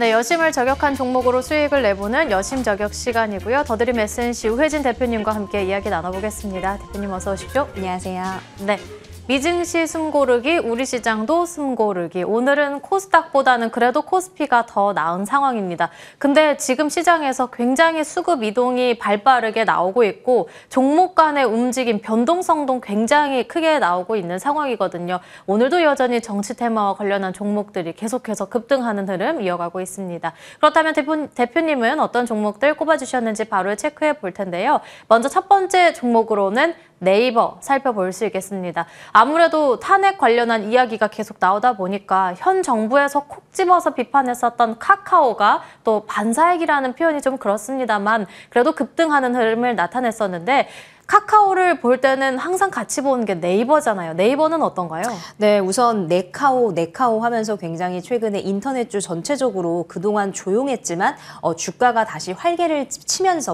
네, 여심을 저격한 종목으로 수익을 내보는 여심 저격 시간이고요. 더드림 S&C 우혜진 대표님과 함께 이야기 나눠보겠습니다. 대표님 어서 오십시오. 안녕하세요. 네. 미증시 숨고르기, 우리 시장도 숨고르기. 오늘은 코스닥보다는 그래도 코스피가 더 나은 상황입니다. 근데 지금 시장에서 굉장히 수급 이동이 발빠르게 나오고 있고 종목 간의 움직임, 변동성도 굉장히 크게 나오고 있는 상황이거든요. 오늘도 여전히 정치 테마와 관련한 종목들이 계속해서 급등하는 흐름 이어가고 있습니다. 그렇다면 대표님은 어떤 종목들 꼽아주셨는지 바로 체크해 볼 텐데요. 먼저 첫 번째 종목으로는 네이버 살펴볼 수 있겠습니다. 아무래도 탄핵 관련한 이야기가 계속 나오다 보니까 현 정부에서 콕 집어서 비판했었던 카카오가 또 반사익이라는 표현이 좀 그렇습니다만 그래도 급등하는 흐름을 나타냈었는데 카카오를 볼 때는 항상 같이 보는 게 네이버잖아요. 네이버는 어떤가요? 네, 우선 네카오 하면서 굉장히 최근에 인터넷주 전체적으로 그동안 조용했지만 주가가 다시 활개를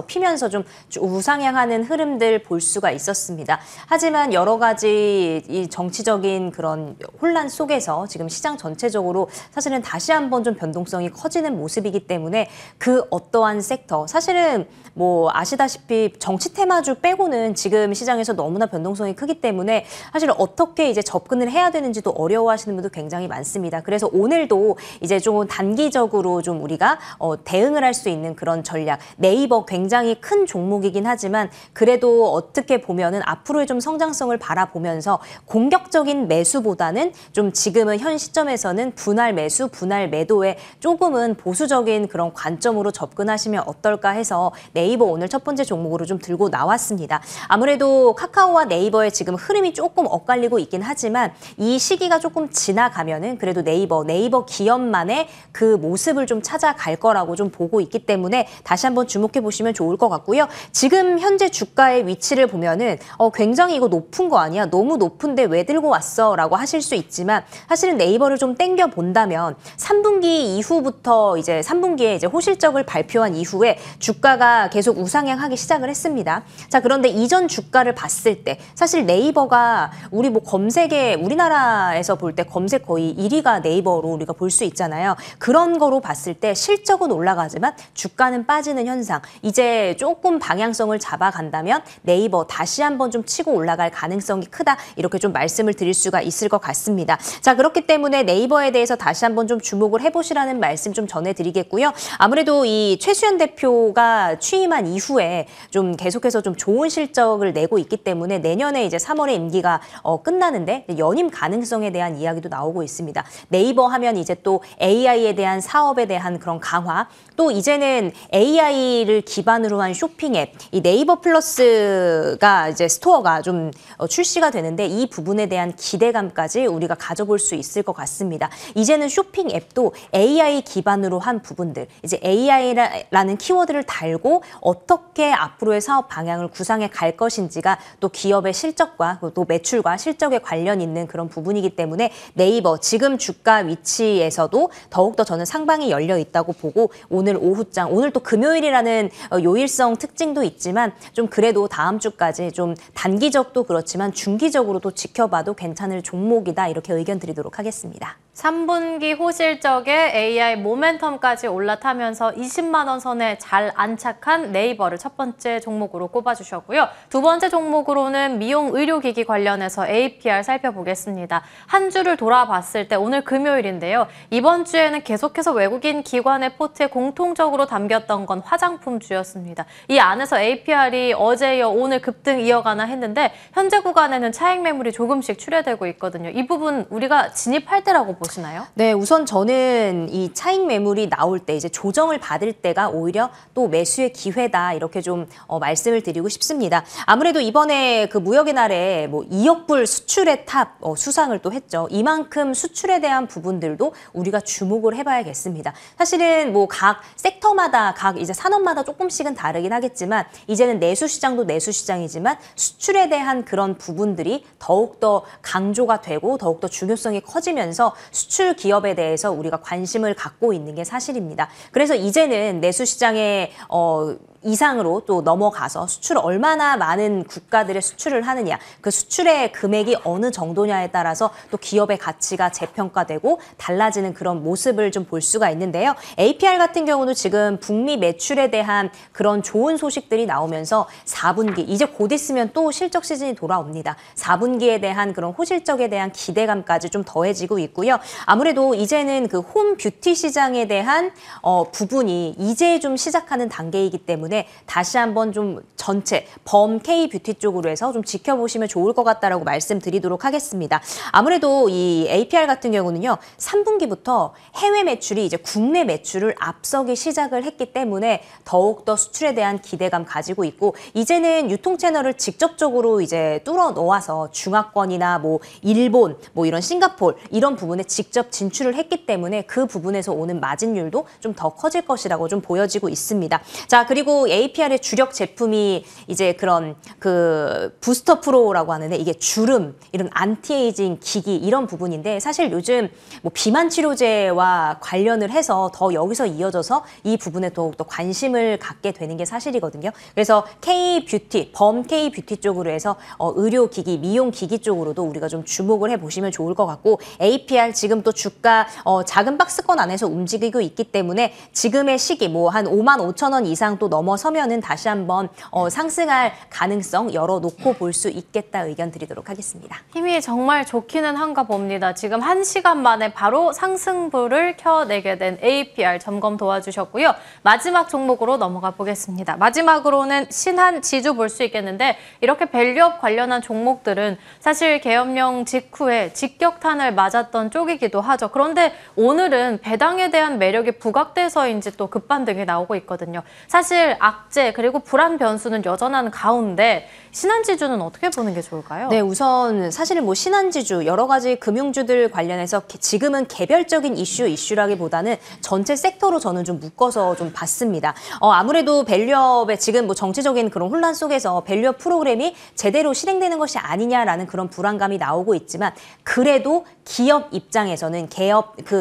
피면서 좀 우상향하는 흐름들 볼 수가 있었습니다. 하지만 여러 가지 이 정치적인 그런 혼란 속에서 지금 시장 전체적으로 사실은 다시 한번 좀 변동성이 커지는 모습이기 때문에 그 어떠한 섹터, 사실은 뭐 아시다시피 정치 테마주 빼고는 지금 시장에서 너무나 변동성이 크기 때문에 사실 어떻게 이제 접근을 해야 되는지도 어려워하시는 분도 굉장히 많습니다. 그래서 오늘도 이제 좀 단기적으로 좀 우리가 대응을 할 수 있는 그런 전략. 네이버 굉장히 큰 종목이긴 하지만 그래도 어떻게 보면은 앞으로의 좀 성장성을 바라보면서 공격적인 매수보다는 좀 지금은 현 시점에서는 분할 매수, 분할 매도에 조금은 보수적인 그런 관점으로 접근하시면 어떨까 해서 네이버 오늘 첫 번째 종목으로 좀 들고 나왔습니다. 아무래도 카카오와 네이버의 지금 흐름이 조금 엇갈리고 있긴 하지만 이 시기가 조금 지나가면은 그래도 네이버 기업만의 그 모습을 좀 찾아갈 거라고 좀 보고 있기 때문에 다시 한번 주목해 보시면 좋을 것 같고요. 지금 현재 주가의 위치를 보면은 굉장히 이거 높은 거 아니야? 너무 높은데 왜 들고 왔어? 라고 하실 수 있지만 사실은 네이버를 좀 땡겨 본다면 3분기 이후부터 이제 3분기에 이제 호실적을 발표한 이후에 주가가 계속 우상향하기 시작을 했습니다. 자, 그런데 이전 주가를 봤을 때 사실 네이버가 우리 뭐 검색에 우리나라에서 볼 때 검색 거의 1위가 네이버로 우리가 볼 수 있잖아요. 그런 거로 봤을 때 실적은 올라가지만 주가는 빠지는 현상. 이제 조금 방향성을 잡아간다면 네이버 다시 한번 좀 치고 올라갈 가능성이 크다. 이렇게 좀 말씀을 드릴 수가 있을 것 같습니다. 자, 그렇기 때문에 네이버에 대해서 다시 한번 좀 주목을 해보시라는 말씀 좀 전해드리겠고요. 아무래도 이 최수연 대표가 취임한 이후에 좀 계속해서 좀 좋은 실적을 내고 있기 때문에 내년에 이제 3월에 임기가 끝나는데 연임 가능성에 대한 이야기도 나오고 있습니다. 네이버 하면 이제 또 AI에 대한 사업에 대한 그런 강화, 또 이제는 AI를 기반으로 한 쇼핑 앱, 이 네이버 플러스가 이제 스토어가 좀 출시가 되는데 이 부분에 대한 기대감까지 우리가 가져볼 수 있을 것 같습니다. 이제는 쇼핑 앱도 AI 기반으로 한 부분들, 이제 AI라는 키워드를 달고 어떻게 앞으로의 사업 방향을 구상해 갈 것인지가 또 기업의 실적과 또 매출과 실적에 관련 있는 그런 부분이기 때문에 네이버 지금 주가 위치에서도 더욱더 저는 상방이 열려 있다고 보고 오늘 오후장, 오늘 또 금요일이라는 요일성 특징도 있지만 좀 그래도 다음 주까지 좀 단기적도 그렇지만 중기적으로도 지켜봐도 괜찮을 종목이다 이렇게 의견 드리도록 하겠습니다. 3분기 호실적에 AI 모멘텀까지 올라타면서 20만 원 선에 잘 안착한 네이버를 첫 번째 종목으로 꼽아주셨고요. 두 번째 종목으로는 미용 의료기기 관련해서 APR 살펴보겠습니다. 한 주를 돌아봤을 때 오늘 금요일인데요. 이번 주에는 계속해서 외국인 기관의 포트에 공통적으로 담겼던 건 화장품주였습니다. 이 안에서 APR이 어제 이어 오늘 급등 이어가나 했는데 현재 구간에는 차익 매물이 조금씩 출회되고 있거든요. 이 부분 우리가 진입할 때라고 보시나요? 네, 우선 저는 이 차익 매물이 나올 때 이제 조정을 받을 때가 오히려 또 매수의 기회다 이렇게 좀 말씀을 드리고 싶습니다. 아무래도 이번에 그 무역의 날에 뭐 2억 불 수출의 탑 수상을 또 했죠. 이만큼 수출에 대한 부분들도 우리가 주목을 해봐야겠습니다. 사실은 뭐 각 섹터마다 각 이제 산업마다 조금씩은 다르긴 하겠지만 이제는 내수 시장도 내수 시장이지만 수출에 대한 그런 부분들이 더욱더 강조가 되고 더욱더 중요성이 커지면서 수출 기업에 대해서 우리가 관심을 갖고 있는 게 사실입니다. 그래서 이제는 내수 시장에 이상으로 또 넘어가서 수출을 얼마나 많은 국가들의 수출을 하느냐, 그 수출의 금액이 어느 정도냐에 따라서 또 기업의 가치가 재평가되고 달라지는 그런 모습을 좀 볼 수가 있는데요. APR 같은 경우도 지금 북미 매출에 대한 그런 좋은 소식들이 나오면서 4분기, 이제 곧 있으면 또 실적 시즌이 돌아옵니다. 4분기에 대한 그런 호실적에 대한 기대감까지 좀 더해지고 있고요. 아무래도 이제는 그 홈 뷰티 시장에 대한 부분이 이제 좀 시작하는 단계이기 때문에 다시 한번 좀 전체 범 K 뷰티 쪽으로 해서 좀 지켜보시면 좋을 것 같다라고 말씀드리도록 하겠습니다. 아무래도 이 APR 같은 경우는요, 3분기부터 해외 매출이 이제 국내 매출을 앞서기 시작을 했기 때문에 더욱더 수출에 대한 기대감 가지고 있고, 이제는 유통 채널을 직접적으로 이제 뚫어 놓아서 중화권이나 뭐 일본, 뭐 이런 싱가포르 이런 부분에 직접 진출을 했기 때문에 그 부분에서 오는 마진율도 좀 더 커질 것이라고 좀 보여지고 있습니다. 자, 그리고 APR의 주력 제품이 이제 그런 그 부스터 프로라고 하는데, 이게 주름, 이런 안티에이징 기기 이런 부분인데, 사실 요즘 뭐 비만 치료제와 관련을 해서 더 여기서 이어져서 이 부분에 더욱더 관심을 갖게 되는 게 사실이거든요. 그래서 K-뷰티, 범 K-뷰티 쪽으로 해서 의료기기, 미용기기 쪽으로도 우리가 좀 주목을 해보시면 좋을 것 같고, APR 지금 또 주가 작은 박스권 안에서 움직이고 있기 때문에 지금의 시기 뭐 한 55,000원 이상 또 넘어서면은 다시 한번 상승할 가능성 열어놓고 볼 수 있겠다 의견 드리도록 하겠습니다. 힘이 정말 좋기는 한가 봅니다. 지금 1시간 만에 바로 상승부를 켜내게 된 APR 점검 도와주셨고요. 마지막 종목으로 넘어가 보겠습니다. 마지막으로는 신한 지주 볼 수 있겠는데, 이렇게 밸류업 관련한 종목들은 사실 계엄령 직후에 직격탄을 맞았던 쪽이기도 하죠. 그런데 오늘은 배당에 대한 매력이 부각돼서인지 또 급반등이 나오고 있거든요. 사실 악재 그리고 불안 변수는 여전한 가운데 신한지주는 어떻게 보는 게 좋을까요? 네, 우선 사실은 뭐 신한지주 여러 가지 금융주들 관련해서 지금은 개별적인 이슈라기보다는 전체 섹터로 저는 좀 묶어서 좀 봤습니다. 아무래도 밸류업의 지금 뭐 정치적인 그런 혼란 속에서 밸류업 프로그램이 제대로 실행되는 것이 아니냐라는 그런 불안감이 나오고 있지만, 그래도 기업 입장에서는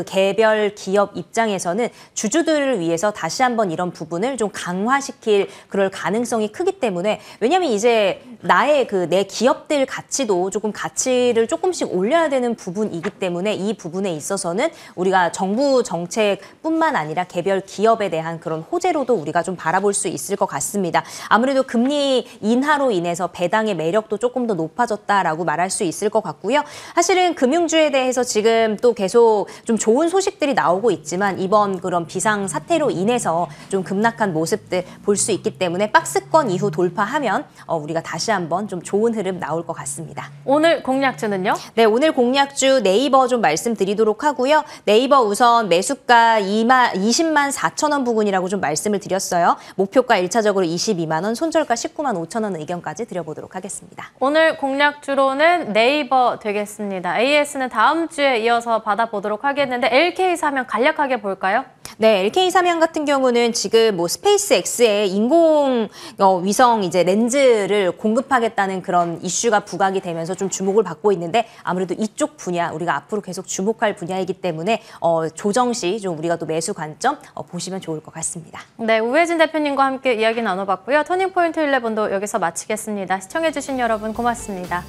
개별 기업 입장에서는 주주들을 위해서 다시 한번 이런 부분을 좀 강화시킬 그럴 가능성이 크기 때문에, 왜냐하면 이제 나의 내 기업들 가치도 가치를 조금씩 올려야 되는 부분이기 때문에, 이 부분에 있어서는 우리가 정부 정책뿐만 아니라 개별 기업에 대한 그런 호재로도 우리가 좀 바라볼 수 있을 것 같습니다. 아무래도 금리 인하로 인해서 배당의 매력도 조금 더 높아졌다라고 말할 수 있을 것 같고요. 사실은 금융주에 대해서 지금 또 계속 좀 좋은 소식들이 나오고 있지만, 이번 그런 비상 사태로 인해서 좀 급락한 모습들 볼 수 있기 때문에 박스권 이후 돌파하면 우리가 다시 한번 좀 좋은 흐름 나올 것 같습니다. 오늘 공략주는요? 네, 오늘 공략주 네이버 좀 말씀드리도록 하고요. 네이버 우선 매수가 20만 4천 원 부근이라고 좀 말씀을 드렸어요. 목표가 1차적으로 22만 원, 손절가 19만 5천 원 의견까지 드려보도록 하겠습니다. 오늘 공략주로는 네이버 되겠습니다. AS는 다음 주에 이어서 받아보도록 하겠는데, LK 사면 간략하게 볼까요? 네, LK 사면 같은 경우는 지금 뭐 스페이스X에 인공 위성 이제 렌즈를 공급하겠다는 그런 이슈가 부각이 되면서 좀 주목을 받고 있는데, 아무래도 이쪽 분야 우리가 앞으로 계속 주목할 분야이기 때문에 조정 시 좀 우리가 또 매수 관점 보시면 좋을 것 같습니다. 네, 우혜진 대표님과 함께 이야기 나눠봤고요. 터닝포인트 11도 여기서 마치겠습니다. 시청해주신 여러분 고맙습니다.